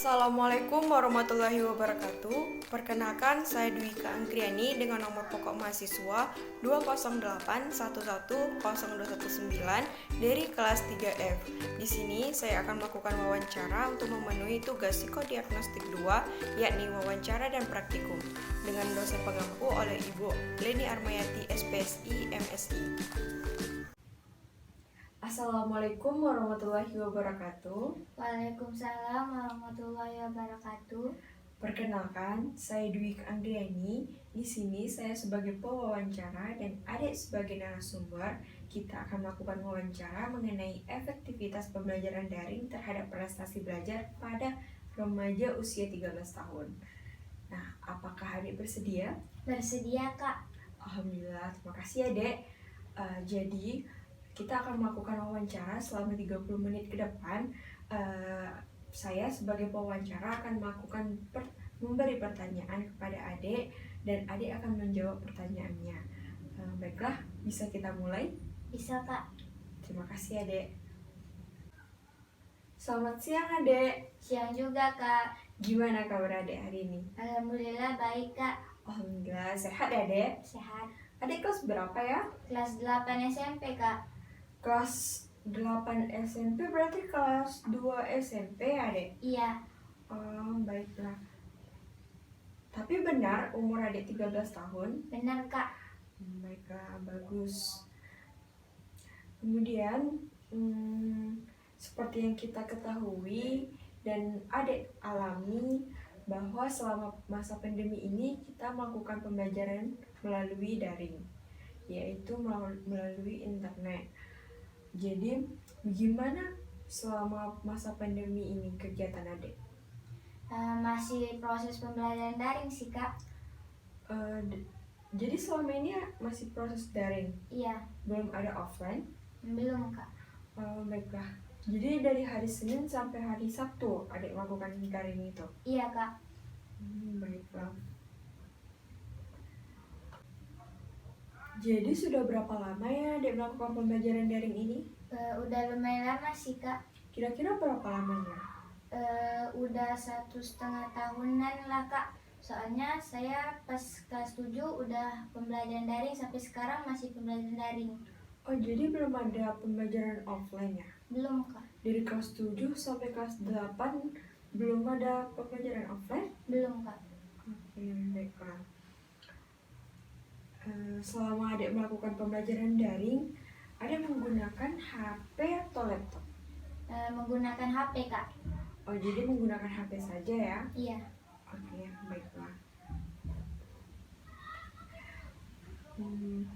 Assalamualaikum warahmatullahi wabarakatuh. Perkenalkan, saya Dwika Anggriani dengan nomor pokok mahasiswa 208110219 dari kelas 3F. Di sini saya akan melakukan wawancara untuk memenuhi tugas psikodiagnostik 2, yakni wawancara dan praktikum, dengan dosen pengampu oleh Ibu Leni Armayati, SPSI, MSI. Assalamualaikum warahmatullahi wabarakatuh. Waalaikumsalam warahmatullahi wabarakatuh. Perkenalkan, saya Dwi Anggreni. Di sini saya sebagai pewawancara dan adik sebagai narasumber. Kita akan melakukan wawancara mengenai efektivitas pembelajaran daring terhadap prestasi belajar pada remaja usia 13 tahun. Nah, apakah adik bersedia? Bersedia, Kak. Alhamdulillah, terima kasih adik. Jadi, kita akan melakukan wawancara selama 30 menit ke depan. Saya sebagai pewawancara akan memberi pertanyaan kepada adik dan adik akan menjawab pertanyaannya. Baiklah, bisa kita mulai? Bisa, Kak. Terima kasih adik. Selamat siang adik. Siang juga, Kak. Gimana kabar adik hari ini? Alhamdulillah baik, Kak. Alhamdulillah, sehat ya adik? Sehat. Adik kelas berapa ya? Kelas 8 SMP, Kak. Kelas 8 SMP berarti kelas 2 SMP adik? Iya. Baiklah. Tapi benar umur adik 13 tahun? Benar, Kak. Baiklah, bagus. Kemudian seperti yang kita ketahui dan adik alami bahwa selama masa pandemi ini kita melakukan pembelajaran melalui daring, yaitu melalui internet. Jadi, bagaimana selama masa pandemi ini kegiatan adik? Masih proses pembelajaran daring sih, Kak. Jadi selama ini masih proses daring? Iya. Belum ada offline? Belum, Kak. Baiklah. Jadi dari hari Senin sampai hari Sabtu adik melakukan daring itu? Iya, Kak. Baiklah. Jadi sudah berapa lama ya adik melakukan pembelajaran daring ini? Udah lumayan lama sih, Kak. Kira-kira berapa lamanya? Udah 1,5 tahunan lah, Kak. Soalnya saya pas kelas 7 udah pembelajaran daring, sampai sekarang masih pembelajaran daring. Oh, jadi belum ada pembelajaran offline ya? Belum, Kak. Dari kelas 7 sampai kelas 8 belum ada pembelajaran offline? Belum, Kak. Oke, baiklah. Selama adik melakukan pembelajaran daring, adik menggunakan HP atau laptop? Menggunakan HP, Kak. Oh, jadi menggunakan HP saja ya? Iya. Oke, baiklah.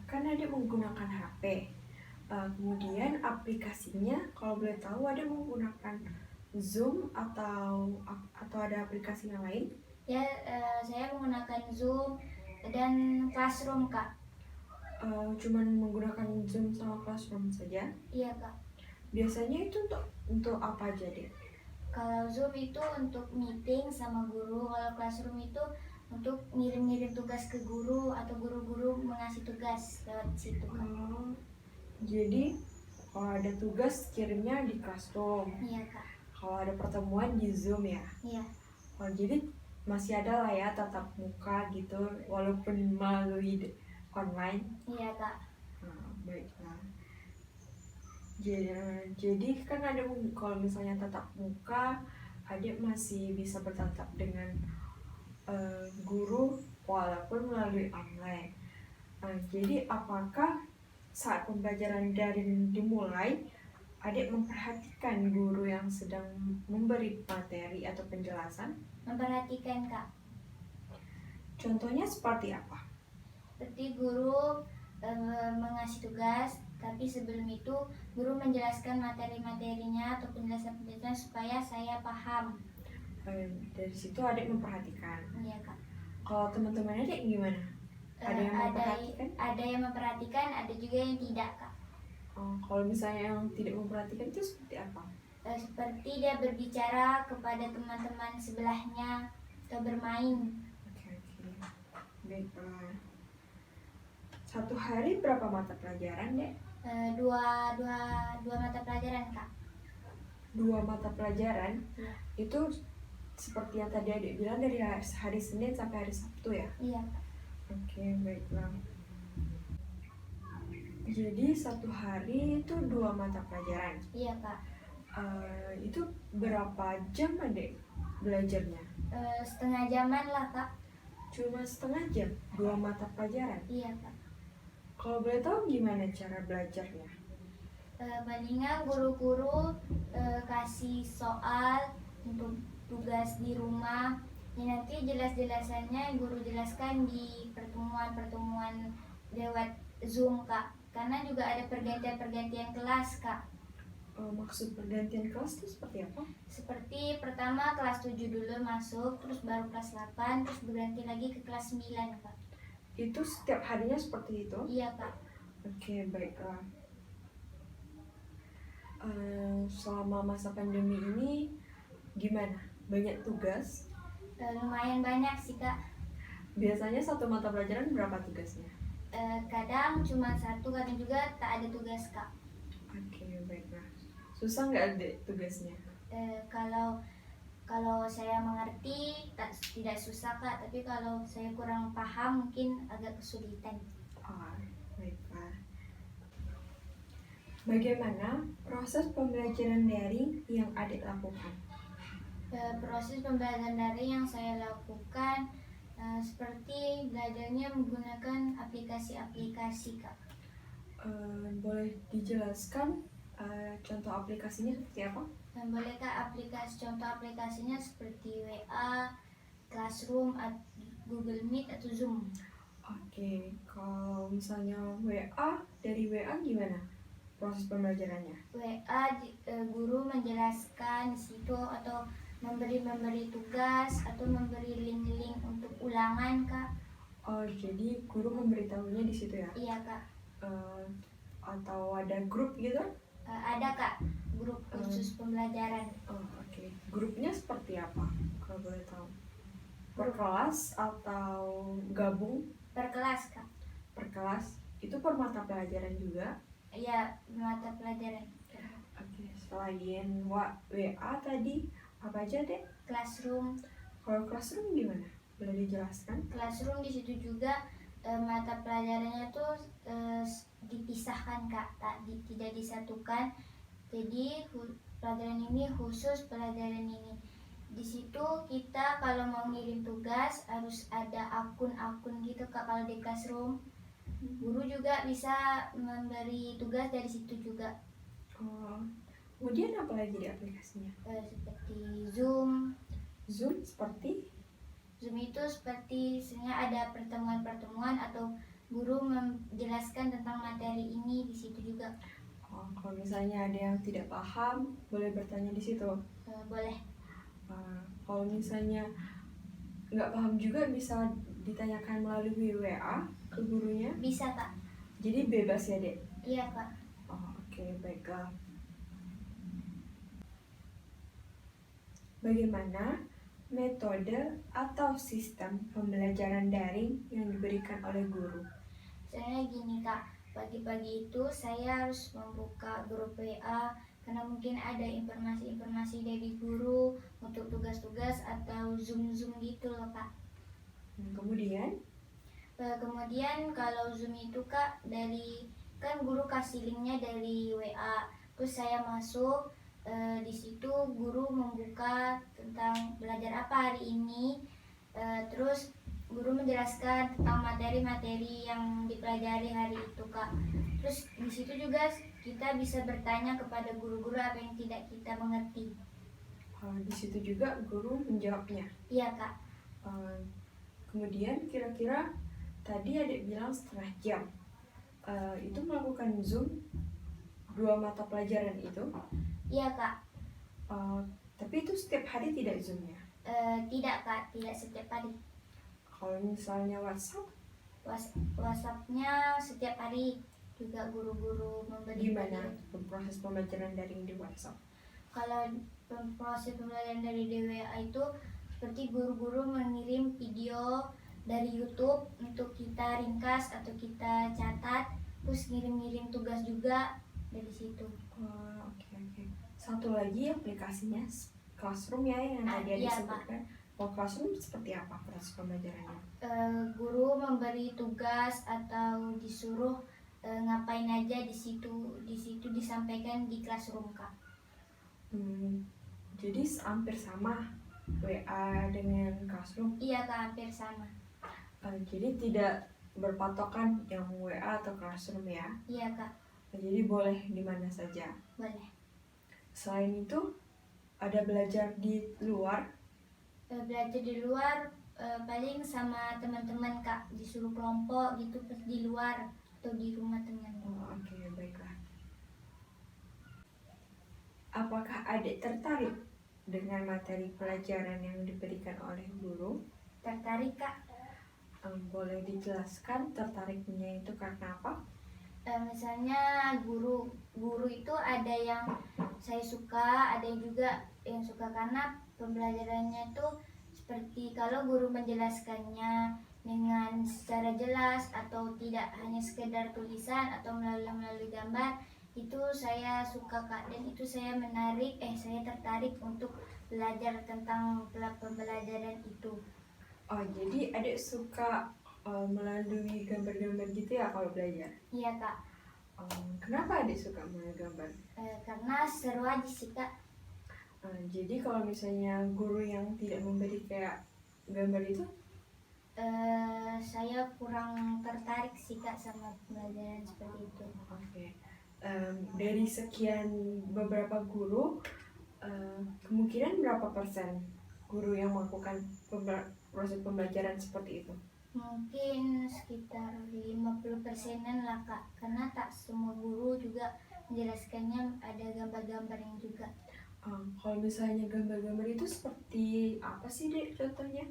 Kan adik menggunakan HP. Kemudian aplikasinya, kalau boleh tahu adik menggunakan Zoom atau ada aplikasi yang lain? Ya, saya menggunakan Zoom dan Classroom, Kak. Cuman menggunakan Zoom sama Classroom saja? Iya, Kak. Biasanya itu untuk apa aja deh? Kalau Zoom itu untuk meeting sama guru, kalau Classroom itu untuk ngirim-ngirim tugas ke guru atau guru-guru mengasih tugas lewat situ, Kak. Jadi kalau ada tugas kirimnya di Classroom. Iya, Kak. Kalau ada pertemuan di Zoom ya? Iya. Oh, jadi masih ada lah ya tatap muka gitu walaupun melalui online? Iya, Kak. Baiklah. Jadi kan ada, kalau misalnya tatap muka adik masih bisa bertatap dengan guru walaupun melalui online. Jadi apakah saat pembelajaran daring dimulai adik memperhatikan guru yang sedang memberi materi atau penjelasan? Memperhatikan, Kak. Contohnya seperti apa? Seperti guru mengasih tugas, tapi sebelum itu guru menjelaskan materi-materinya atau penjelasan-penjelasan supaya saya paham. Dari situ adik memperhatikan. Iya, Kak. Kalau teman-teman adik gimana? Ada yang memperhatikan? Ada yang memperhatikan, ada juga yang tidak, Kak. Kalau misalnya yang tidak memperhatikan itu seperti apa? Seperti dia berbicara kepada teman-teman sebelahnya atau bermain. Oke. Baiklah. Satu hari berapa mata pelajaran, Dek? Dua mata pelajaran, Kak. 2 mata pelajaran? Iya. Itu seperti yang tadi adik bilang dari hari Senin sampai hari Sabtu ya? Iya Kak. Oke, baiklah. Jadi satu hari itu 2 mata pelajaran. Iya Kak. Itu berapa jam adik belajarnya? Setengah jaman lah Kak. Cuma setengah jam, 2 mata pelajaran. Iya Kak. Kalau boleh tahu gimana cara belajarnya? Palingan guru-guru kasih soal untuk tugas di rumah. Ya, nanti jelas-jelasannya guru jelaskan di pertemuan-pertemuan lewat Zoom Kak. Karena juga ada pergantian-pergantian kelas Kak. Maksud pergantian kelas itu seperti apa? Seperti pertama kelas 7 dulu masuk, terus baru kelas 8, terus berganti lagi ke kelas 9 Kak. Itu setiap harinya seperti itu? Iya Kak. Oke, baiklah. Selama masa pandemi ini gimana? Banyak tugas? Lumayan banyak sih Kak. Biasanya satu mata pelajaran berapa tugasnya? Kadang cuma satu, kadang juga tak ada tugas Kak. Oke, baiklah. Susah nggak adik tugasnya? Kalau saya mengerti tidak susah Kak, tapi kalau saya kurang paham mungkin agak kesulitan. Baiklah. Bagaimana proses pembelajaran daring yang adik lakukan? Proses pembelajaran daring yang saya lakukan seperti belajarnya menggunakan aplikasi-aplikasi Kak. Boleh dijelaskan contoh aplikasinya seperti apa? Boleh Kak, contoh aplikasinya seperti WA, Classroom, Google Meet atau Zoom. Oke, kalau misalnya WA, dari WA gimana proses pembelajarannya? WA guru menjelaskan di situ atau memberi tugas atau memberi link-link untuk ulangan Kak. Jadi guru memberitahunya di situ ya? Iya Kak. Atau ada grup gitu? Ada Kak, grup khusus pembelajaran. Oke. Grupnya seperti apa kalau boleh tahu? Per kelas atau gabung? Per kelas Kak. Per kelas? Itu per mata pelajaran juga? Iya, mata pelajaran. Oke, selain WA tadi apa aja deh? Classroom. Kalau classroom gimana? Boleh dijelaskan? Classroom di situ juga mata pelajarannya tuh dipisahkan Kak, tidak disatukan. Jadi pelajaran ini khusus pelajaran ini. Di situ kita kalau mau ngirim tugas harus ada akun-akun gitu Kak kalau di Classroom. Guru juga bisa memberi tugas dari situ juga. Kemudian apa lagi di aplikasinya? Seperti Zoom. Zoom seperti? Zoom itu seperti sebenarnya ada pertemuan-pertemuan atau guru menjelaskan tentang materi ini di situ juga. Kalau misalnya ada yang tidak paham, boleh bertanya di situ? Boleh. Kalau misalnya nggak paham juga bisa ditanyakan melalui WA ke gurunya? Bisa Kak. Jadi bebas ya dek? Iya Kak. Oke, baiklah. Bagaimana metode atau sistem pembelajaran daring yang diberikan oleh guru? Soalnya gini Kak, pagi-pagi itu saya harus membuka grup WA karena mungkin ada informasi-informasi dari guru untuk tugas-tugas atau Zoom gitu loh Kak. Kemudian Kalau Zoom itu Kak, kan guru kasih linknya dari WA, terus saya masuk, di situ guru membuka tentang belajar apa hari ini, terus guru menjelaskan tentang materi-materi yang dipelajari hari itu Kak. Terus di situ juga kita bisa bertanya kepada guru-guru apa yang tidak kita mengerti. Di situ juga guru menjawabnya? Iya Kak. Kemudian kira-kira tadi adik bilang setengah jam, itu melakukan Zoom 2 mata pelajaran itu? Iya Kak. Tapi itu setiap hari tidak Zoom ya? Tidak Kak, tidak setiap hari. Kalau misalnya WhatsApp-nya setiap hari juga guru-guru memberi. Gimana proses pembelajaran daring di WhatsApp? Kalau proses pembelajaran dari DWA itu seperti guru-guru mengirim video dari YouTube untuk kita ringkas atau kita catat, terus ngirim-ngirim tugas juga dari situ. Oke. Satu lagi aplikasinya classroom ya yang tadi adik Iya, Pak. sebutkan. Kalau classroom seperti apa proses pembelajarannya? Guru memberi tugas atau disuruh ngapain aja di situ disampaikan di classroom, Kak. Jadi hampir sama WA dengan classroom. Iya, Kak, hampir sama. Jadi tidak berpatokan yang WA atau classroom ya. Iya, Kak, Jadi boleh di mana saja. boleh. Selain itu ada belajar di luar. Belajar di luar paling sama teman-teman, Kak, disuruh kelompok gitu pas di luar atau di rumah teman. Oke, baiklah. Apakah adik tertarik dengan materi pelajaran yang diberikan oleh guru? Tertarik, Kak? Boleh dijelaskan tertariknya itu karena apa? Misalnya guru itu ada yang saya suka, ada juga yang suka karena pembelajarannya itu seperti kalau guru menjelaskannya dengan secara jelas atau tidak hanya sekedar tulisan atau melalui gambar, itu saya suka, Kak, dan itu saya tertarik untuk belajar tentang pembelajaran itu. Jadi adik suka melalui gambar-gambar gitu ya kalau belajar? Iya, Kak. Kenapa adik suka menggambar? Karena seru aja sih, Kak. Jadi kalau misalnya guru yang tidak memberi kayak gambar itu, Saya kurang tertarik sih, Kak, sama pembelajaran seperti itu. oke. Dari sekian beberapa guru, kemungkinan berapa persen guru yang melakukan proses pembelajaran seperti itu? Mungkin sekitar 50%-an lah, Kak, karena tak semua guru juga menjelaskannya ada gambar-gambarnya juga. Kalau misalnya gambar-gambar itu seperti apa sih, Dek, contohnya?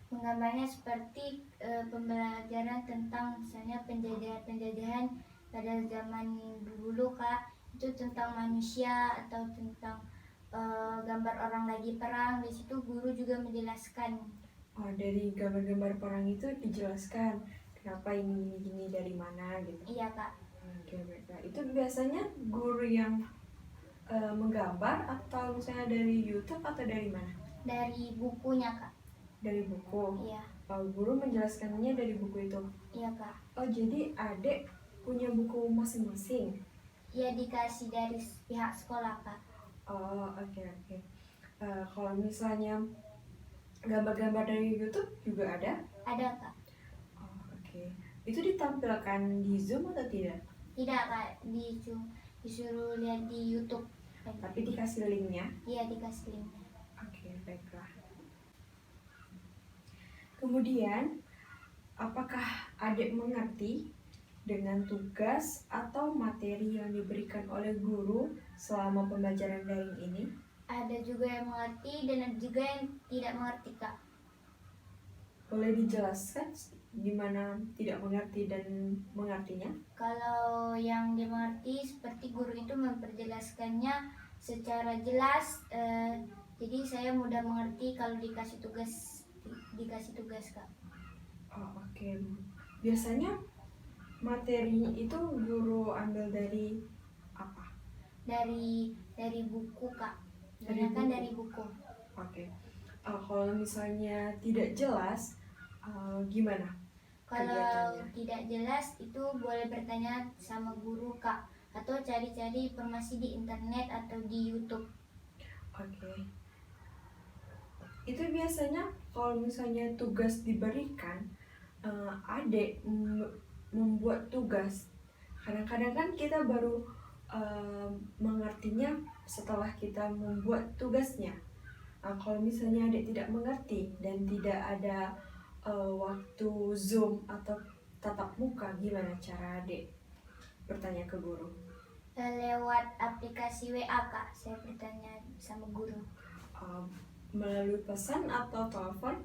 Menggambarnya seperti pembelajaran tentang misalnya penjajahan pada zaman dulu, Kak, itu tentang manusia atau tentang gambar orang lagi perang. Di situ guru juga menjelaskan. Dari gambar-gambar perang itu dijelaskan kenapa ini dari mana gitu. Iya, Kak. Oke, baiklah. Itu biasanya guru yang menggambar atau misalnya dari YouTube atau dari mana? Dari bukunya, Kak. Dari buku. Iya. Guru menjelaskannya dari buku itu. Iya, Kak. Jadi adik punya buku masing-masing. Iya, dikasih dari pihak sekolah, Kak. Oke. Kalau misalnya gambar-gambar dari YouTube juga ada? Ada, Kak. Oke. Itu ditampilkan di Zoom atau tidak? Tidak, Kak, disuruh lihat di YouTube. Tapi dikasih linknya? Iya, dikasih linknya. Oke, baiklah. Kemudian, apakah adik mengerti dengan tugas atau materi yang diberikan oleh guru selama pembelajaran daring ini? Ada juga yang mengerti dan ada juga yang tidak mengerti, Kak. Boleh dijelaskan di mana tidak mengerti dan mengertinya? Kalau yang dimengerti seperti guru itu memperjelaskannya secara jelas, jadi saya mudah mengerti kalau dikasih tugas, Kak. Oke. Biasanya materinya itu guru ambil dari apa? Dari buku, Kak. Kebanyakan dari buku. Oke. Kalau misalnya tidak jelas, gimana? Kalau Kegiatannya? tidak jelas itu boleh bertanya sama guru, Kak, atau cari-cari informasi di internet atau di YouTube. Oke. Itu biasanya kalau misalnya tugas diberikan, adik membuat tugas. Kadang-kadang kan kita baru mengertinya setelah kita membuat tugasnya. Kalau misalnya adik tidak mengerti dan tidak ada waktu Zoom atau tatap muka, gimana cara adik bertanya ke guru? Lewat aplikasi WA, Kak, saya bertanya sama guru. Melalui pesan atau telepon?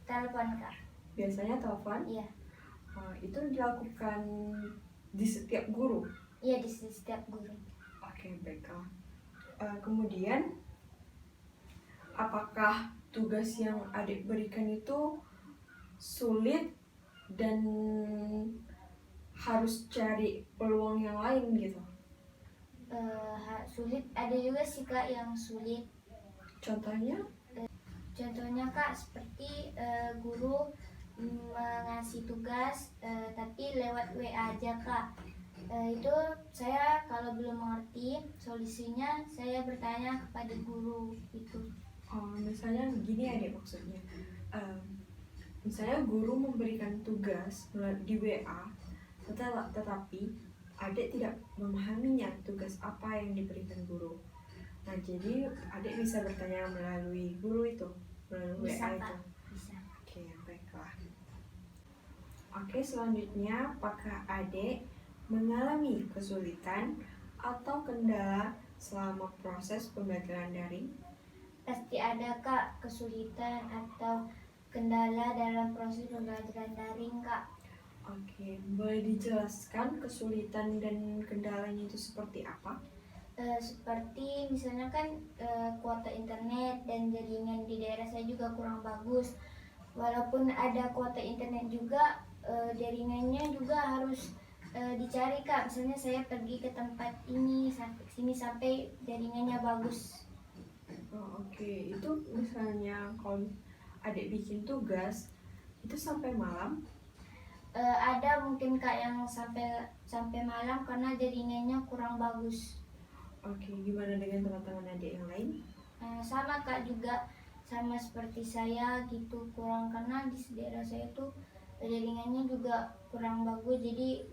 Telepon, Kak. Biasanya telepon. Iya. Itu dilakukan di setiap guru? Iya, di setiap guru. Oke, baiklah. Kemudian, apakah tugas yang adik berikan itu sulit dan harus cari peluang yang lain gitu? Sulit, ada juga sih, Kak, yang sulit. Contohnya? Contohnya Kak, seperti guru mengasih tugas tapi lewat WA aja Kak. Itu saya kalau belum mengerti solusinya, saya bertanya kepada guru itu. Misalnya gini adik maksudnya. Misalnya guru memberikan tugas di WA, tetapi adik tidak memahaminya tugas apa yang diberikan guru. Nah, jadi adik bisa bertanya melalui guru itu, melalui Bisa WA Kak, itu. bisa. Oke, baiklah. Oke, selanjutnya apakah adik mengalami kesulitan atau kendala selama proses pembelajaran daring? Pasti ada Kak kesulitan atau kendala dalam proses pembelajaran daring Kak. Oke, boleh dijelaskan kesulitan dan kendalanya itu seperti apa? Seperti misalnya kan kuota internet dan jaringan di daerah saya juga kurang bagus. Walaupun ada kuota internet juga, jaringannya juga harus dicari Kak. Misalnya saya pergi ke tempat ini sampai sini sampai jaringannya bagus. Oke, itu misalnya kalau adik bikin tugas itu sampai malam. Ada mungkin Kak yang sampai malam karena jaringannya kurang bagus. Oke, gimana dengan teman-teman adik yang lain? Sama Kak, juga sama seperti saya gitu, kurang karena di daerah saya tuh jaringannya juga kurang bagus, jadi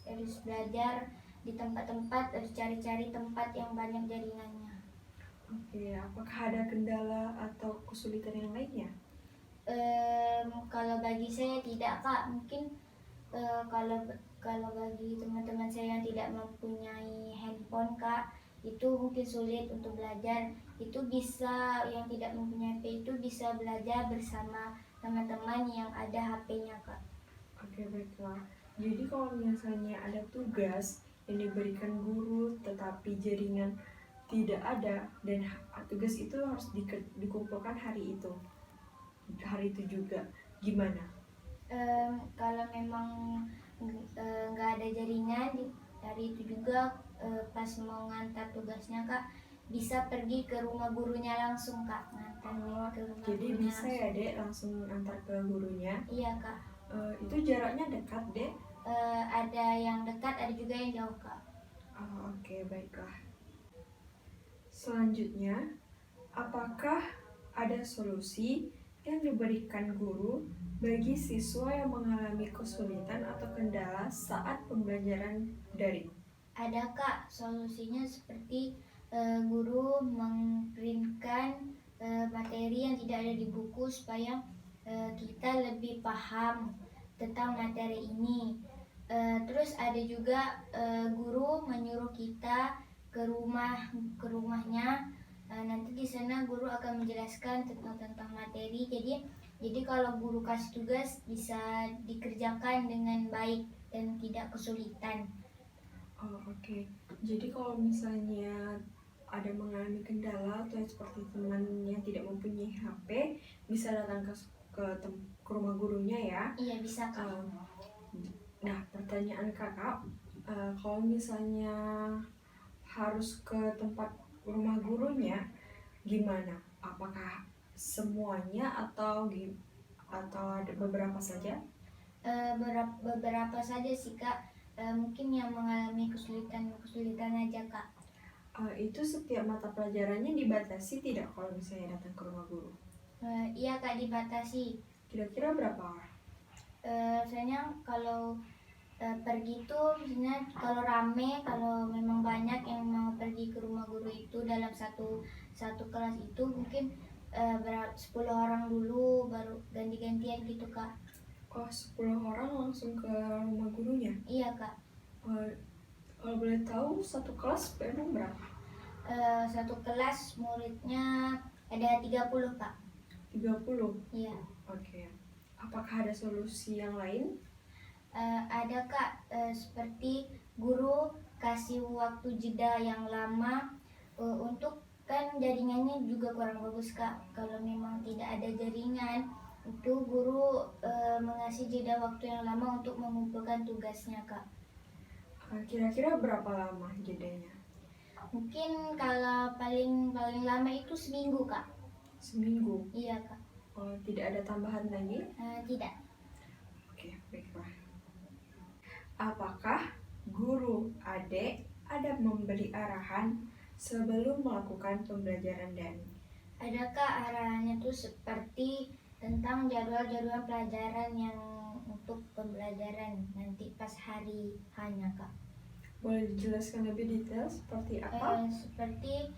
harus belajar di tempat-tempat, harus cari-cari tempat yang banyak jaringannya. Oke, apakah ada kendala atau kesulitan yang lainnya? Kalau bagi saya tidak Kak, mungkin kalau bagi teman-teman saya yang tidak mempunyai handphone Kak, itu mungkin sulit untuk belajar. Itu bisa, yang tidak mempunyai HP itu bisa belajar bersama teman-teman yang ada HP-nya Kak. Oke, baiklah. Jadi kalau misalnya ada tugas yang diberikan guru tetapi jaringan tidak ada dan tugas itu harus dikumpulkan hari itu juga, gimana? Kalau memang nggak ada jaringan hari itu juga, pas mau ngantar tugasnya Kak, bisa pergi ke rumah gurunya langsung Kak, ngantar ke rumah Jadi gurunya bisa ya dek langsung antar ke gurunya? Iya Kak. Itu jaraknya dekat dek? Ada yang dekat, ada juga yang jauh Kak. Oke, baiklah. Selanjutnya, apakah ada solusi yang diberikan guru bagi siswa yang mengalami kesulitan atau kendala saat pembelajaran daring? Ada Kak, solusinya seperti guru mengprintkan materi yang tidak ada di buku supaya kita lebih paham tentang materi ini. Terus ada juga guru menyuruh kita ke rumahnya. Nanti di sana guru akan menjelaskan tentang materi. Jadi kalau guru kasih tugas bisa dikerjakan dengan baik dan tidak kesulitan. Oke. Jadi kalau misalnya ada mengalami kendala atau seperti teman yang tidak mempunyai HP, bisa datang ke rumah gurunya ya. Iya bisa Kak. Nah, pertanyaan kakak, kalau misalnya harus ke tempat rumah gurunya, gimana? Apakah semuanya atau ada beberapa saja? Beberapa saja sih Kak. Mungkin yang mengalami kesulitan aja Kak. Itu setiap mata pelajarannya dibatasi tidak kalau misalnya datang ke rumah guru? Iya Kak, dibatasi. Kira-kira berapa orang? Soalnya kalau pergi tuh misalnya kalau rame, kalau memang banyak yang mau pergi ke rumah guru itu dalam satu kelas itu mungkin 10 orang dulu baru ganti-gantian gitu Kak. 10 orang langsung ke rumah gurunya? Iya Kak. Kalau boleh tahu satu kelas memang berapa? Satu kelas muridnya ada 30 Kak. 30? Iya. Oke. Apakah ada solusi yang lain? Ada Kak, seperti guru kasih waktu jeda yang lama untuk, kan jaringannya juga kurang bagus Kak. Kalau memang tidak ada jaringan, itu guru mengasih jeda waktu yang lama untuk mengumpulkan tugasnya Kak. Kira-kira berapa lama jedanya? Mungkin kalau paling paling lama itu seminggu kak. Seminggu. Iya kak. Oh, tidak ada tambahan lagi? Tidak. Oke, baiklah. Apakah guru adik ada memberi arahan sebelum melakukan pembelajaran daring? Adakah arahannya tuh seperti tentang jadwal-jadwal pelajaran yang untuk pembelajaran nanti pas hari hanya kak? Boleh dijelaskan lebih detail seperti apa? Seperti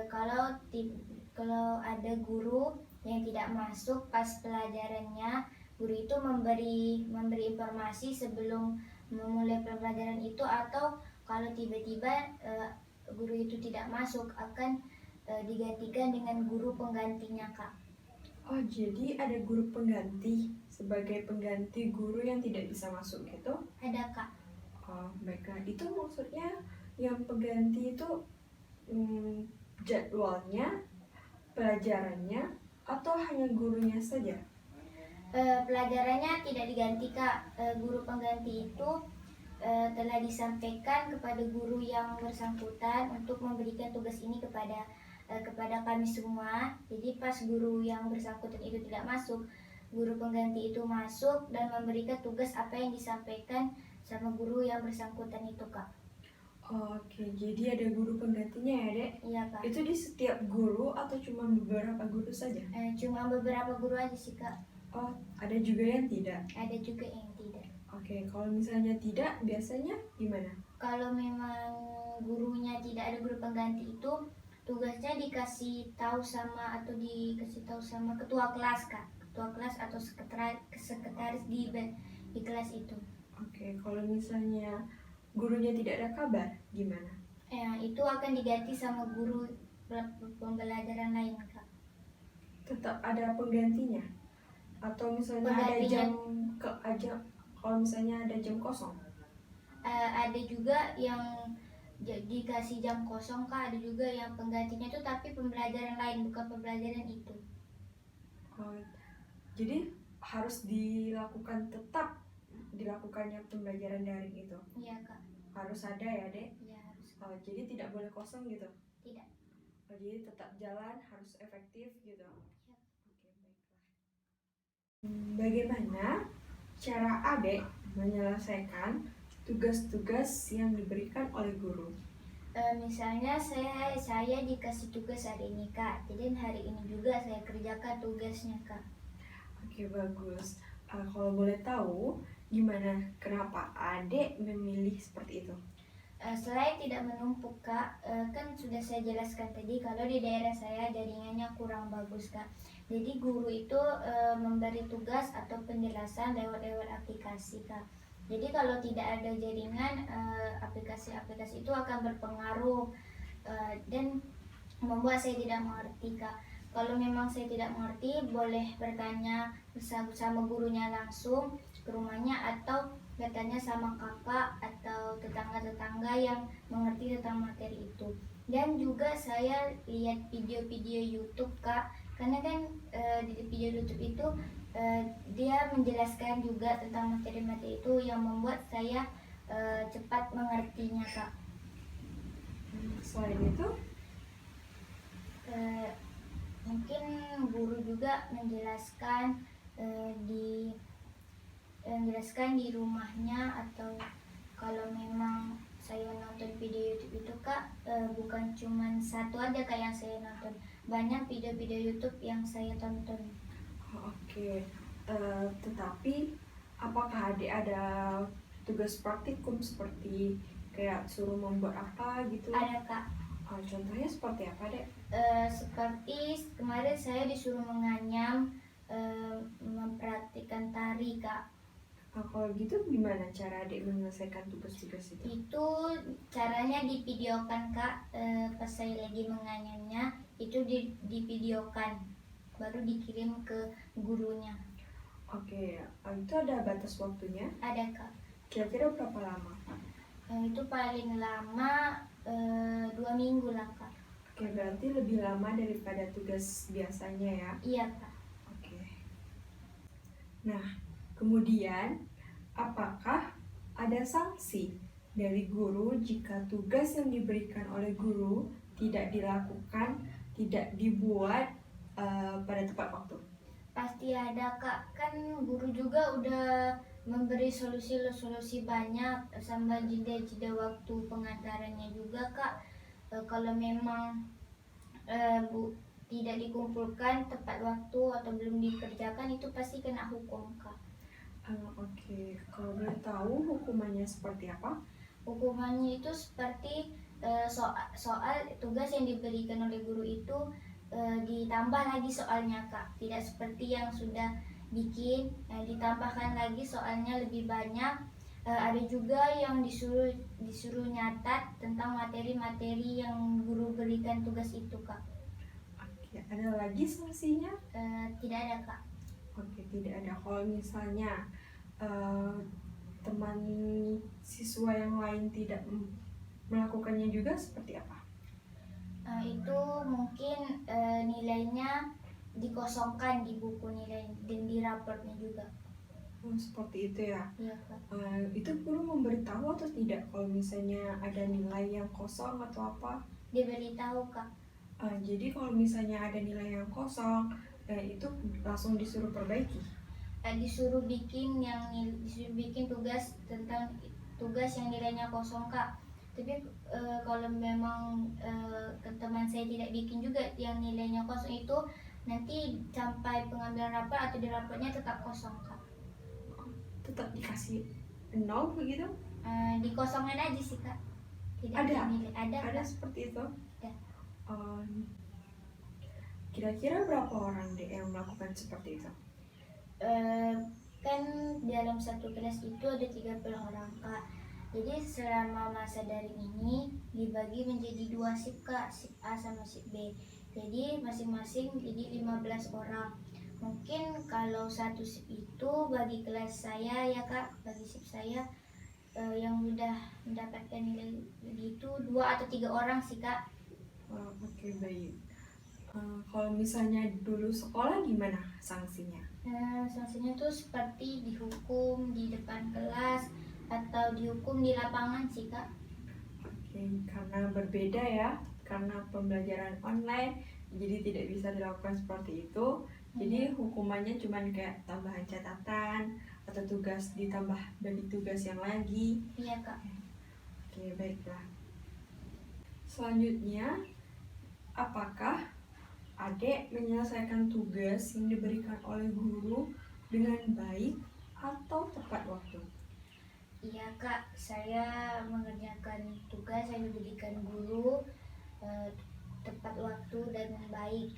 kalau ada guru yang tidak masuk pas pelajarannya, guru itu memberi informasi sebelum memulai pembelajaran itu, atau kalau tiba-tiba guru itu tidak masuk akan digantikan dengan guru penggantinya kak. Oh, jadi ada guru pengganti sebagai pengganti guru yang tidak bisa masuk gitu? Ada kak. Oh, baiklah. Itu maksudnya yang pengganti itu jadwalnya, pelajarannya, atau hanya gurunya saja? Pelajarannya tidak diganti kak. Guru pengganti itu telah disampaikan kepada guru yang bersangkutan untuk memberikan tugas ini kepada kami semua. Jadi pas guru yang bersangkutan itu tidak masuk, guru pengganti itu masuk dan memberikan tugas apa yang disampaikan sama guru yang bersangkutan itu kak. Oke, jadi ada guru penggantinya ya, Dek? Iya kak. Itu di setiap guru atau cuma beberapa guru saja? Cuma beberapa guru aja sih kak. Oh, ada juga yang tidak? Ada juga yang tidak. Oke, kalau misalnya tidak, biasanya gimana? Kalau memang gurunya tidak ada guru pengganti itu, tugasnya dikasih tahu sama ketua kelas kak, ketua kelas atau sekretaris di kelas itu. Oke, kalau misalnya gurunya tidak ada kabar, gimana? Itu akan diganti sama guru pembelajaran lain kak. Tetap ada penggantinya? Atau misalnya ada kalau misalnya ada jam kosong? Ada juga yang dikasih jam kosong kak, ada juga yang penggantinya itu tapi pembelajaran lain, bukan pembelajaran itu. Oh, jadi harus dilakukannya pembelajaran daring itu? Iya kak. Harus ada ya, Dek? Iya harus. Oh, jadi tidak boleh kosong gitu? Tidak. Oh, jadi tetap jalan, harus efektif gitu? Ya. Oke, baiklah. Bagaimana cara Adik menyelesaikan tugas-tugas yang diberikan oleh guru? Misalnya saya dikasih tugas hari ini kak, jadi hari ini juga saya kerjakan tugasnya kak. Oke, bagus. Kalau boleh tahu, kenapa Adik memilih seperti itu? Selain tidak menumpuk kak, kan sudah saya jelaskan tadi kalau di daerah saya jaringannya kurang bagus kak. Jadi guru itu memberi tugas atau penjelasan lewat aplikasi kak. Jadi kalau tidak ada jaringan, aplikasi-aplikasi itu akan berpengaruh dan membuat saya tidak mengerti kak. Kalau memang saya tidak mengerti, boleh bertanya bersama gurunya langsung ke rumahnya, atau bertanya sama kakak atau tetangga-tetangga yang mengerti tentang materi itu. Dan juga saya lihat video-video YouTube kak, karena kan di video YouTube itu dia menjelaskan juga tentang materi-materi itu yang membuat saya cepat mengertinya kak. Selain itu, mungkin guru juga menjelaskan di rumahnya, atau kalau memang saya nonton video YouTube itu kak, bukan cuma satu aja kak yang saya nonton, banyak video-video YouTube yang saya tonton. Oke. Tetapi apakah Adik ada tugas praktikum seperti kayak suruh membuat apa gitu? Ada kak. Contohnya seperti apa, Dek? Seperti kemarin saya disuruh menganyam, mempraktikkan tari kak. Kalau gitu gimana cara Adik menyelesaikan tugas-tugas itu? Itu caranya divideokan kak, pas saya lagi menganyamnya itu divideokan, baru dikirim ke gurunya. Oke, itu ada batas waktunya? Ada kak. Kira-kira berapa lama? Itu paling lama 2 minggu lah kak. Oke, berarti lebih lama daripada tugas biasanya ya? Iya kak. Oke. Nah, kemudian apakah ada sanksi dari guru jika tugas yang diberikan oleh guru tidak dilakukan, tidak dibuat pada tepat waktu? Pasti ada kak, kan guru juga udah memberi solusi banyak sama jeda-jeda waktu pengantarannya juga kak. Kalau memang tidak dikumpulkan tepat waktu atau belum dikerjakan itu pasti kena hukum kak. Oke, kalau boleh tahu hukumannya seperti apa? Hukumannya itu seperti soal tugas yang diberikan oleh guru itu ditambah lagi soalnya kak, tidak seperti yang sudah bikin, ditambahkan lagi soalnya lebih banyak. Ada juga yang disuruh nyatat tentang materi-materi yang guru berikan tugas itu kak. Oke, ada lagi sanksinya? Tidak ada kak. Oke, tidak ada. Kalau misalnya teman siswa yang lain tidak melakukannya juga seperti apa? Itu mungkin nilainya dikosongkan di buku nilai dan di raportnya juga. Seperti itu ya. Iya kak. Itu guru memberitahu atau tidak kalau misalnya ada nilai yang kosong atau apa? Diberitahu kak. Jadi kalau misalnya ada nilai yang kosong, itu langsung disuruh perbaiki. Disuruh bikin tugas tentang tugas yang nilainya kosong kak. Tapi kalau memang teman saya tidak bikin juga yang nilainya kosong itu, nanti sampai pengambilan rapor atau di raportnya tetap kosong kak. Tetap dikasih 0 begitu? Dikosongkan aja sih kak. Tidak Ada? dinilai. Ada kak. Seperti itu? Ada. Kira-kira berapa orang deh yang melakukan seperti itu? Kan dalam satu kelas itu ada 30 orang kak. Jadi selama masa daring ini dibagi menjadi 2 sip kak, sip A sama sip B. Jadi masing-masing jadi 15 orang. Mungkin kalau satu sip itu bagi kelas saya ya kak, bagi sip saya yang sudah mendapatkan nilai begitu 2 atau 3 orang sih kak. Oke, baik. Kalau misalnya dulu sekolah gimana sanksinya? Sanksinya tuh seperti dihukum di depan kelas atau dihukum di lapangan sih kak. Oke, karena berbeda ya, karena pembelajaran online, jadi tidak bisa dilakukan seperti itu. Jadi hukumannya cuma kayak tambahan catatan atau tugas ditambah dari tugas yang lagi. Iya kak. Oke, baiklah. Selanjutnya, apakah adik menyelesaikan tugas yang diberikan oleh guru dengan baik atau tepat waktu? Iya kak, saya mengerjakan tugas yang diberikan guru tepat waktu dan baik.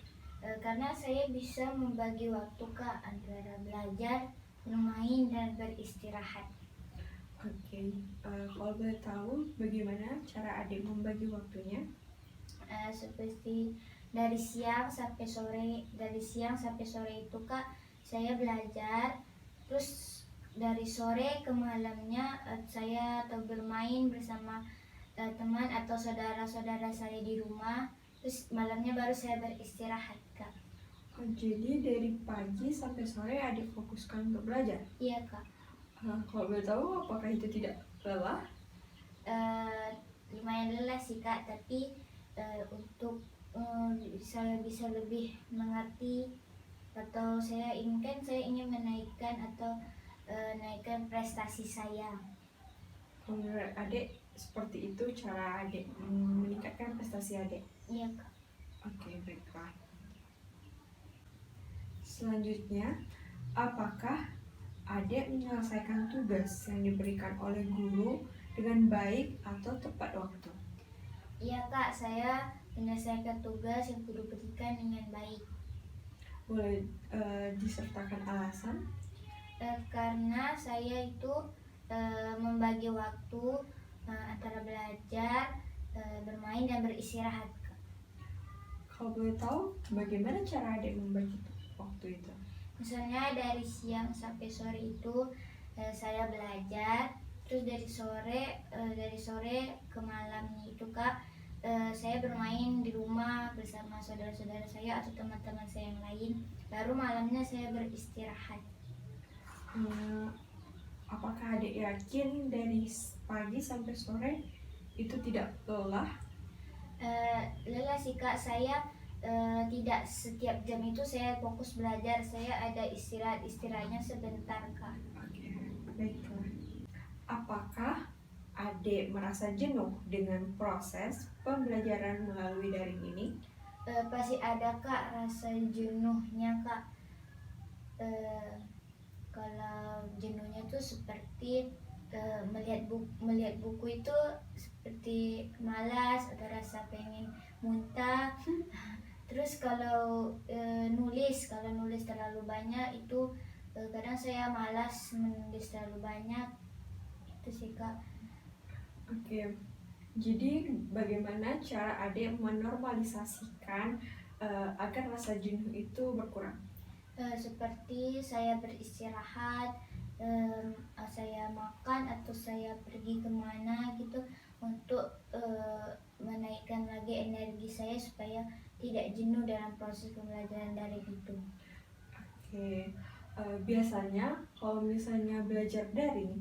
Karena saya bisa membagi waktu kak antara belajar, bermain, dan beristirahat. Oke, kalau boleh tahu bagaimana cara adik membagi waktunya? Seperti dari siang sampai sore itu kak saya belajar, terus dari sore ke malamnya saya atau bermain bersama teman atau saudara-saudara saya di rumah, terus malamnya baru saya beristirahat kak. Jadi dari pagi sampai sore adik fokuskan untuk belajar? Iya kak. Kalau boleh tahu apakah itu tidak lelah? Lumayan lelah sih kak, tapi untuk saya bisa lebih mengerti atau saya ingin menaikkan atau naikkan prestasi saya. Menurut adik seperti itu cara adik meningkatkan prestasi adik? Iya kak. Oke, baiklah. Selanjutnya, apakah adik menyelesaikan tugas yang diberikan oleh guru dengan baik atau tepat waktu? Iya kak, saya menyelesaikan tugas yang guru berikan dengan baik. Boleh disertakan alasan? Karena saya itu membagi waktu antara belajar, bermain, dan beristirahat kak. Kalau boleh tahu bagaimana cara adik membagi waktu itu? Misalnya dari siang sampai sore itu saya belajar, terus dari sore ke malamnya itu kak saya bermain di rumah bersama saudara-saudara saya atau teman-teman saya yang lain, baru malamnya saya beristirahat. Apakah adik yakin dari pagi sampai sore itu tidak lelah? Lelah sih kak, saya tidak setiap jam itu saya fokus belajar, saya ada istirahatnya sebentar kak. Oke, baiklah. Apakah adik merasa jenuh dengan proses pembelajaran melalui daring ini? Pasti ada kak rasa jenuhnya kak. Eh, Kalau jenuhnya tuh seperti melihat buku itu seperti malas atau rasa pengen muntah. Terus kalau kalau nulis terlalu banyak itu kadang saya malas menulis terlalu banyak. Itu sih kak. Oke, jadi bagaimana cara adik menormalisasikan agar rasa jenuh itu berkurang? Seperti saya beristirahat, saya makan atau saya pergi kemana gitu untuk menaikkan lagi energi saya supaya tidak jenuh dalam proses pembelajaran daring itu. Oke, biasanya kalau misalnya belajar daring,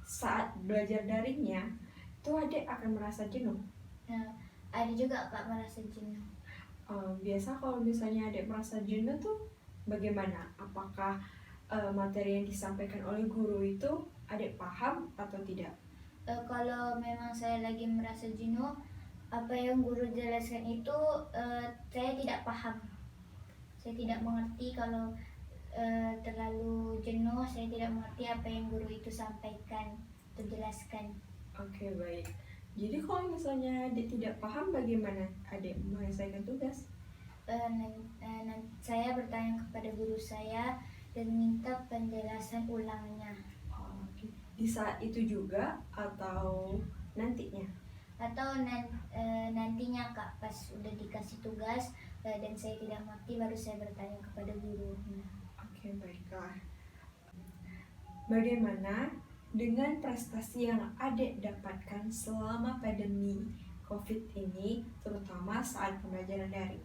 saat belajar daringnya, itu adik akan merasa jenuh. Nah, ada juga kak merasa jenuh. Biasa kalau misalnya adik merasa jenuh tuh bagaimana? Apakah materi yang disampaikan oleh guru itu adik paham atau tidak? Kalau memang saya lagi merasa jenuh, apa yang guru jelaskan itu saya tidak paham. Saya tidak mengerti kalau terlalu jenuh, saya tidak mengerti apa yang guru itu sampaikan atau jelaskan. Oke, baik. Jadi kalau misalnya adik tidak paham, bagaimana adik menyelesaikan tugas? Saya bertanya kepada guru saya dan minta penjelasan ulangnya. Oke. Di saat itu juga atau nantinya? Atau nantinya kak, pas udah dikasih tugas dan saya tidak mengerti baru saya bertanya kepada gurunya. Oke, baiklah. Bagaimana dengan prestasi yang adik dapatkan selama pandemi COVID ini, terutama saat pembelajaran daring?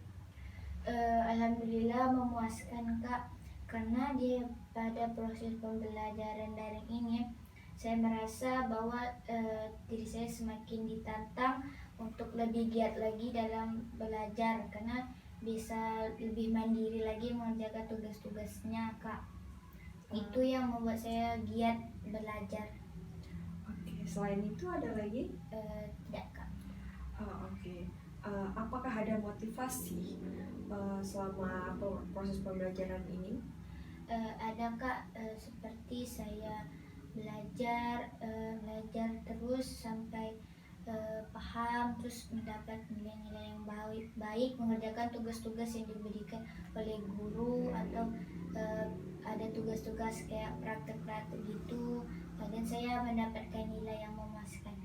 Alhamdulillah memuaskan kak, karena pada proses pembelajaran daring ini saya merasa bahwa diri saya semakin ditantang untuk lebih giat lagi dalam belajar, karena bisa lebih mandiri lagi mengerjakan tugas-tugasnya kak. Itu yang membuat saya giat belajar. Oke, selain itu ada lagi? Tidak kak. Oke. Apakah ada motivasi selama proses pembelajaran ini? Ada kak, seperti saya belajar terus sampai paham, terus mendapat nilai-nilai yang baik, mengerjakan tugas-tugas yang diberikan oleh guru, atau ada tugas-tugas kayak praktek-praktek gitu, dan saya mendapatkan nilai yang memuaskan.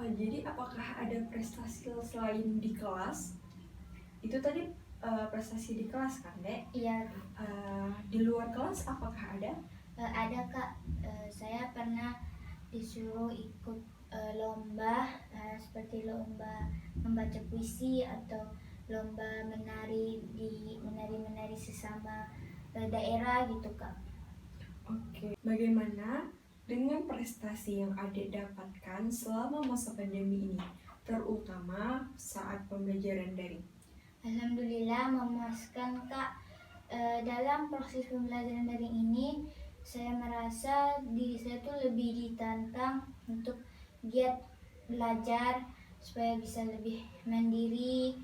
Jadi apakah ada prestasi selain di kelas? Itu tadi prestasi di kelas kan, Dek? Iya. Di luar kelas apakah ada? Ada kak, saya pernah disuruh ikut lomba seperti lomba membaca puisi atau lomba menari sesama daerah gitu kak. Oke. Bagaimana dengan prestasi yang adik dapatkan selama masa pandemi ini, terutama saat pembelajaran daring? Alhamdulillah memuaskan kak. Dalam proses pembelajaran daring ini saya merasa diri saya tuh lebih ditantang untuk giat belajar supaya bisa lebih mandiri,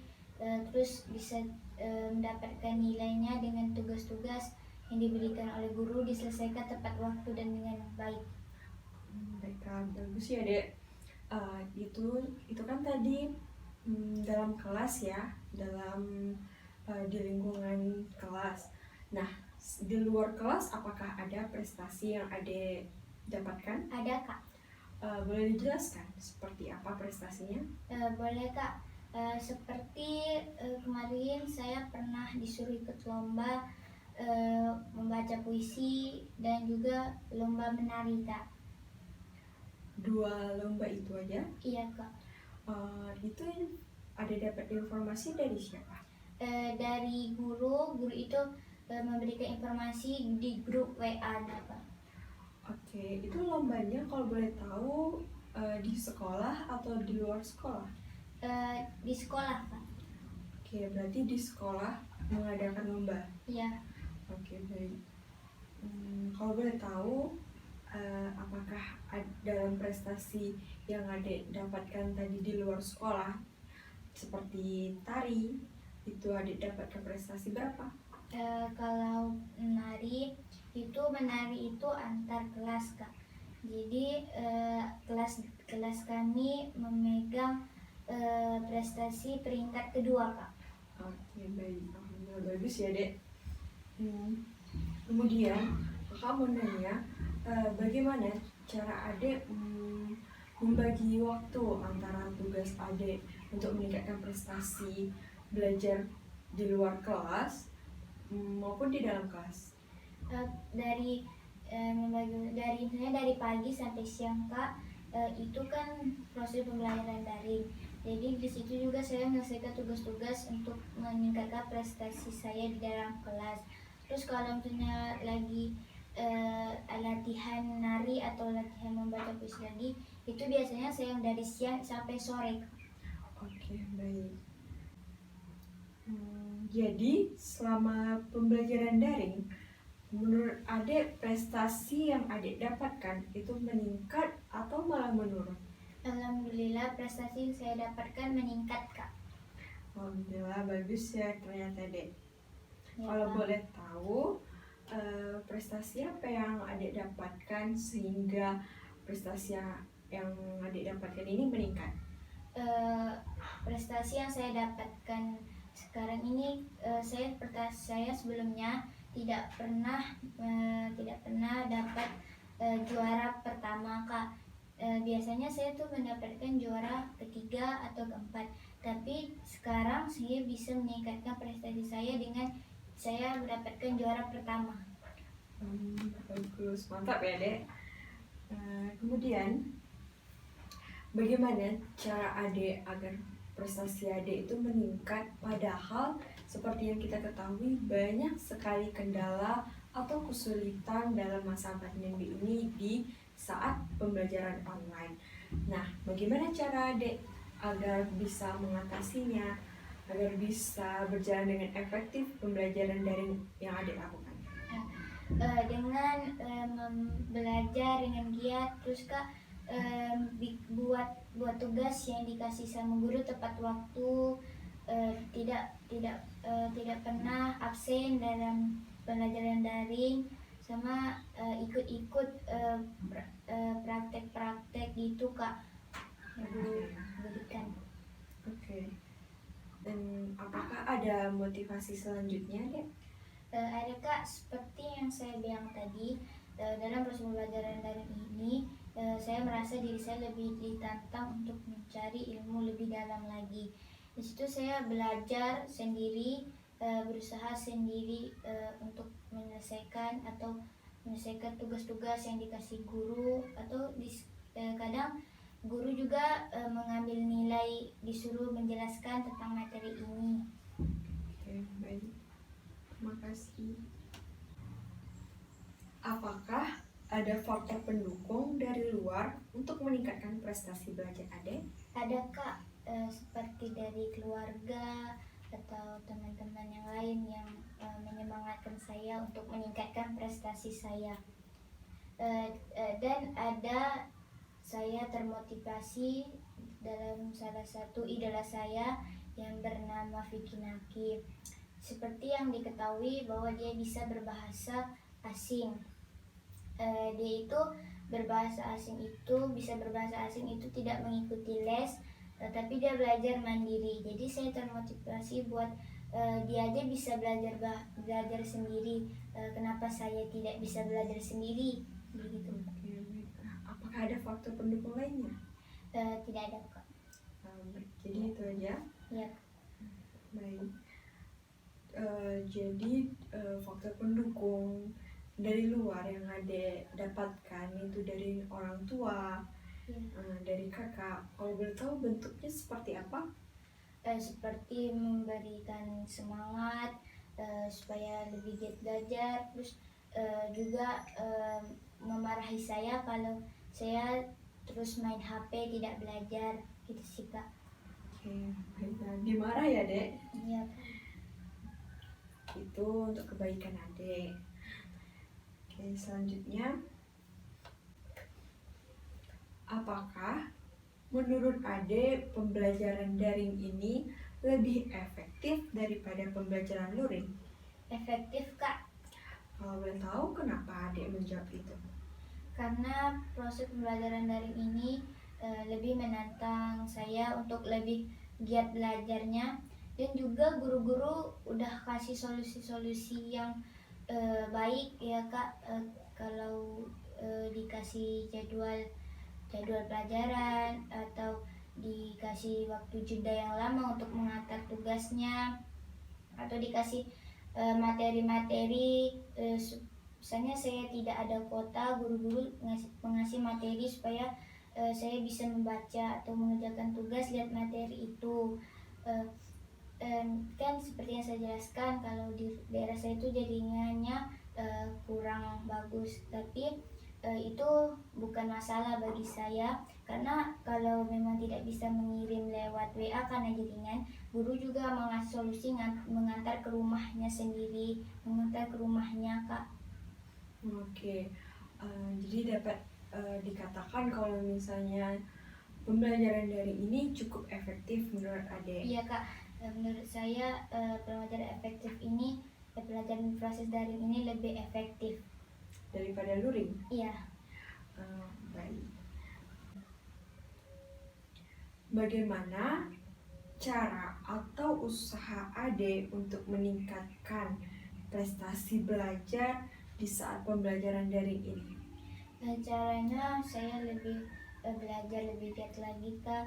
terus bisa mendapatkan nilainya dengan tugas-tugas yang diberikan oleh guru diselesaikan tepat waktu dan dengan baik. Baiklah, bagus ya, Dek. Itu kan tadi dalam kelas ya, di lingkungan kelas. Nah, di luar kelas apakah ada prestasi yang adik dapatkan? Ada kak. Boleh dijelaskan seperti apa prestasinya? Boleh kak. Seperti kemarin saya pernah disuruh ikut lomba membaca puisi dan juga lomba menari kak. 2 lomba itu aja? Iya kak. Itu ada dapat informasi dari siapa? Dari guru itu memberikan informasi di grup WA kak. Oke, itu lombanya kalau boleh tahu di sekolah atau di luar sekolah? Di sekolah Kak. Oke, berarti di sekolah mengadakan lomba. Ya, Oke, baik. Kalau boleh tahu, apakah dalam prestasi yang adik dapatkan tadi di luar sekolah, seperti tari, itu adik dapatkan prestasi berapa? kalau menari itu antar kelas Kak. Jadi kelas kami memegang prestasi peringkat kedua Kak. Oke, baik. Alhamdulillah, bagus ya, Dek. Kemudian, kakak mau nanya, bagaimana cara adik membagi waktu antara tugas adik untuk meningkatkan prestasi belajar di luar kelas maupun di dalam kelas? Dari misalnya dari pagi sampai siang Kak, itu kan proses pembelajaran daring. Jadi di situ juga saya menyelesaikan tugas-tugas untuk meningkatkan prestasi saya di dalam kelas. Terus kalau misalnya lagi latihan nari atau latihan membaca puisi lagi, itu biasanya saya dari siang sampai sore Kak. Oke, baik. Jadi selama pembelajaran daring, menurut adik prestasi yang adik dapatkan itu meningkat atau malah menurun? Alhamdulillah prestasi yang saya dapatkan meningkat Kak. Alhamdulillah, bagus ya ternyata, Dek. Ya, Kalau Kak. boleh tahu, prestasi apa yang adik dapatkan sehingga prestasi yang adik dapatkan ini meningkat? Prestasi yang saya dapatkan sekarang ini, saya sebelumnya tidak pernah dapat juara pertama Kak. Biasanya saya tuh mendapatkan juara ketiga atau keempat, tapi sekarang saya bisa meningkatkan prestasi saya dengan saya mendapatkan juara pertama. Bagus, mantap ya, Dek. Kemudian, bagaimana cara adik agar prestasi adik itu meningkat, padahal seperti yang kita ketahui banyak sekali kendala atau kesulitan dalam masa pandemi ini di saat pembelajaran online. Nah, bagaimana cara adik agar bisa mengatasinya, agar bisa berjalan dengan efektif pembelajaran daring yang adik lakukan? Dengan belajar dengan giat, terus Kak buat tugas yang dikasih sama guru tepat waktu, tidak pernah absen dalam pembelajaran daring, sama ikut-ikut praktek-praktek gitu Kak yang guru berikan. Oke. Dan apakah ada motivasi selanjutnya, Dek? Ada Kak, seperti yang saya bilang tadi, dalam proses pembelajaran daring ini saya merasa diri saya lebih ditantang untuk mencari ilmu lebih dalam lagi. Di situ saya belajar sendiri, berusaha sendiri untuk menyelesaikan tugas-tugas yang dikasih guru, atau kadang guru juga mengambil nilai, disuruh menjelaskan tentang materi ini. Oke, baik. Terima kasih. Apakah ada faktor pendukung dari luar untuk meningkatkan prestasi belajar adik? Ada Kak, seperti dari keluarga atau teman-teman yang lain yang menyemangatkan saya untuk meningkatkan prestasi saya. Dan ada saya termotivasi dalam salah satu idola saya yang bernama Vicky Naki. Seperti yang diketahui bahwa dia bisa berbahasa asing. Dia itu bisa berbahasa asing itu tidak mengikuti les, tapi dia belajar mandiri. Jadi saya termotivasi buat dia aja bisa belajar sendiri. Kenapa saya tidak bisa belajar sendiri? Begitu. Oke, baik. Apakah ada faktor pendukung lainnya? Tidak ada Kak. Jadi itu aja. Ya. Baik. Jadi faktor pendukung dari luar yang adik dapatkan itu dari orang tua, Ya. dari kakak. Kalau boleh tahu bentuknya seperti apa? Seperti memberikan semangat supaya lebih giat belajar, terus juga memarahi saya kalau saya terus main HP tidak belajar gitu sih Kak. Oke, baiklah. Dimarah ya, Dek? Iya Kak. Itu untuk kebaikan adik. Oke, selanjutnya, apakah menurut adik pembelajaran daring ini lebih efektif daripada pembelajaran luring? Efektif Kak, Kalau boleh tahu kenapa adik menjawab itu? karena proses pembelajaran daring ini lebih menantang saya untuk lebih giat belajarnya, dan juga guru-guru udah kasih solusi-solusi yang baik ya Kak. Kalau dikasih jadwal pelajaran atau dikasih waktu jeda yang lama untuk mengatur tugasnya, atau dikasih materi-materi, misalnya saya tidak ada kuota, guru-guru mengasih materi supaya saya bisa membaca atau mengerjakan tugas lihat materi itu. Eh, kan seperti yang saya jelaskan, kalau di daerah saya itu jaringannya kurang bagus, tapi itu bukan masalah bagi saya, karena kalau memang tidak bisa mengirim lewat WA karena jaringan, guru juga mengasih solusi mengantar ke rumahnya sendiri, mengantar ke rumahnya Kak. Oke, jadi dapat dikatakan kalau misalnya pembelajaran daring ini cukup efektif menurut adik. Iya Kak, menurut saya pelajaran efektif ini, pelajaran proses daring ini lebih efektif. Daripada luring? Iya. Baik. Bagaimana cara atau usaha adik untuk meningkatkan prestasi belajar di saat pembelajaran daring ini? Caranya saya lebih belajar lebih giat lagi Kak,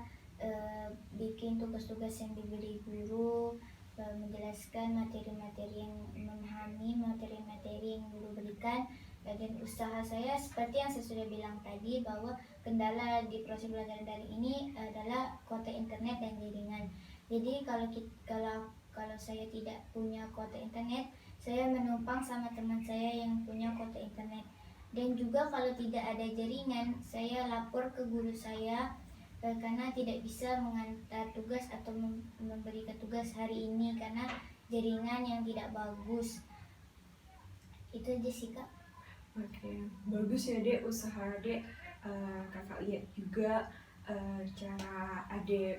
bikin tugas-tugas yang diberi guru, menjelaskan materi-materi yang memahami materi-materi yang guru berikan, dan usaha saya seperti yang saya sudah bilang tadi, bahwa kendala di proses belajar daring ini adalah kuota internet dan jaringan. Jadi kalau saya tidak punya kuota internet, saya menumpang sama teman saya yang punya kuota internet. Dan juga kalau tidak ada jaringan, saya lapor ke guru saya karena tidak bisa mengantar tugas atau memberikan tugas hari ini karena jaringan yang tidak bagus. Itu aja sih Kak. Oke, bagus ya Dek usaha Dek. Kakak lihat juga cara Adek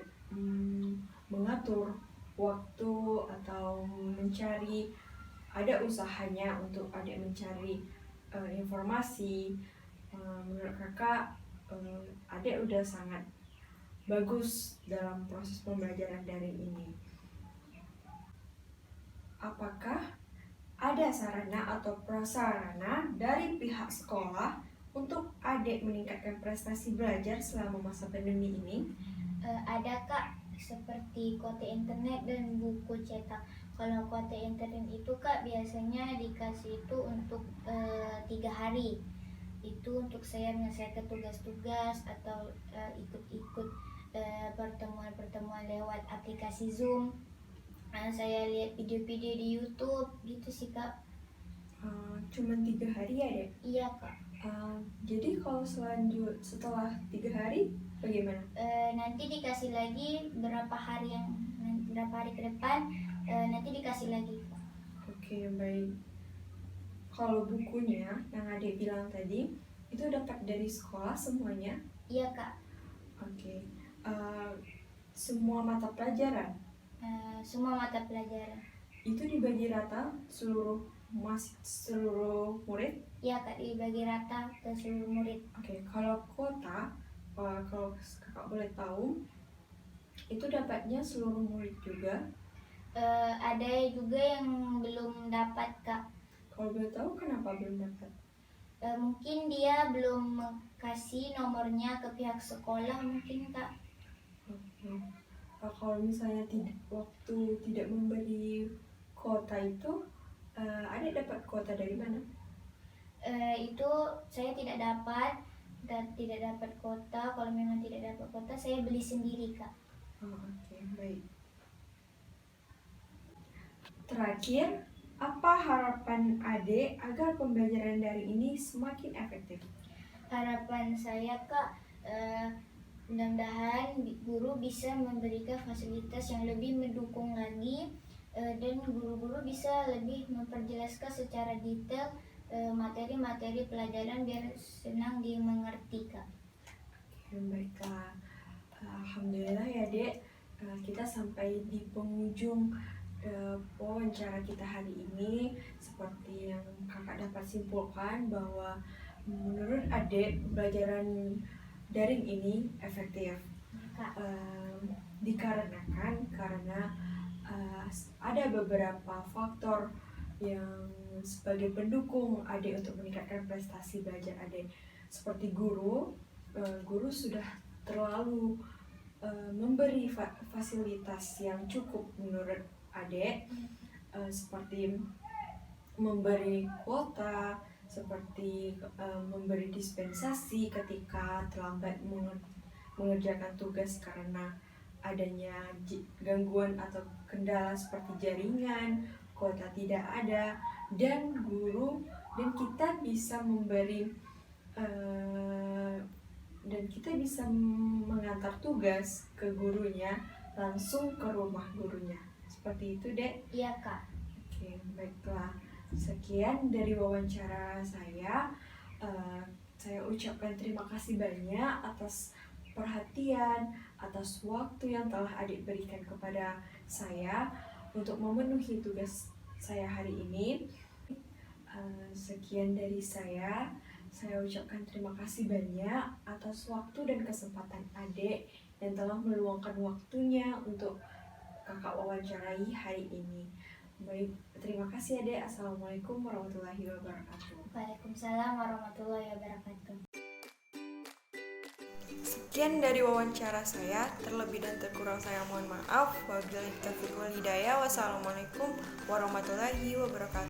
mengatur waktu atau mencari, ada usahanya untuk Adek mencari informasi. Menurut kakak, Adek udah sangat bagus dalam proses pembelajaran daring ini. Apakah ada sarana atau prasarana dari pihak sekolah untuk adik meningkatkan prestasi belajar selama masa pandemi ini? Ada Kak, seperti kuota internet dan buku cetak. Kalau kuota internet itu Kak biasanya dikasih itu untuk 3 hari. Itu untuk saya menyelesaikan tugas-tugas atau ikut-ikut pertemuan-pertemuan lewat aplikasi Zoom. Saya lihat video-video di YouTube gitu sih Kak. Cuman 3 hari ya Dek? Iya Kak. Jadi kalau setelah 3 hari bagaimana? Nanti dikasih lagi berapa hari ke depan, nanti dikasih lagi Kak. Oke, baik. Kalau bukunya yang Adik bilang tadi, itu dapat dari sekolah semuanya? Iya Kak. Oke. Semua mata pelajaran? Semua mata pelajaran. Itu dibagi rata seluruh murid? Iya Kak, dibagi rata ke seluruh murid. Oke, kalau kuota, kalau kakak boleh tahu, itu dapatnya seluruh murid juga? Ada juga yang belum dapat Kak. Kalau boleh tahu kenapa belum dapat? Mungkin dia belum kasih nomornya ke pihak sekolah mungkin Kak. Oke. Kalau misalnya waktu tidak memberi kuota itu, Adik dapat kuota dari mana? Itu saya tidak dapat kuota. Kalau memang tidak dapat kuota, saya beli sendiri Kak. Oke, baik. Terakhir, Apa harapan adik agar pembelajaran daring ini semakin efektif? Harapan saya Kak, mudah-mudahan guru bisa memberikan fasilitas yang lebih mendukung lagi, dan guru-guru bisa lebih memperjelaskan secara detail materi-materi pelajaran biar senang dimengerti Kak. Baiklah, alhamdulillah ya dek, kita sampai di penghujung wawancara kita hari ini. Seperti yang kakak dapat simpulkan bahwa menurut adik pembelajaran daring ini efektif. Kak. Dikarenakan ada beberapa faktor yang sebagai pendukung adik untuk meningkatkan prestasi belajar adik, seperti guru sudah terlalu memberi fasilitas yang cukup menurut adik, seperti memberi kuota, seperti memberi dispensasi ketika terlambat mengerjakan tugas karena adanya gangguan atau kendala seperti jaringan, kuota tidak ada, dan kita bisa mengantar tugas ke gurunya langsung ke rumah gurunya. Seperti itu, Dek. Iya, Kak. Oke, baiklah. Sekian dari wawancara saya. Saya ucapkan terima kasih banyak atas perhatian, atas waktu yang telah adik berikan kepada saya untuk memenuhi tugas saya hari ini. Sekian dari saya ucapkan terima kasih banyak atas waktu dan kesempatan adik yang telah meluangkan waktunya untuk kakak wawancarai hari ini. Baik, terima kasih adik. Assalamualaikum warahmatullahi wabarakatuh. Waalaikumsalam warahmatullahi wabarakatuh. Sekian dari wawancara saya, terlebih dan terkurang saya mohon maaf. Wabillahi taufiq wal hidayah. Wassalamualaikum warahmatullahi wabarakatuh.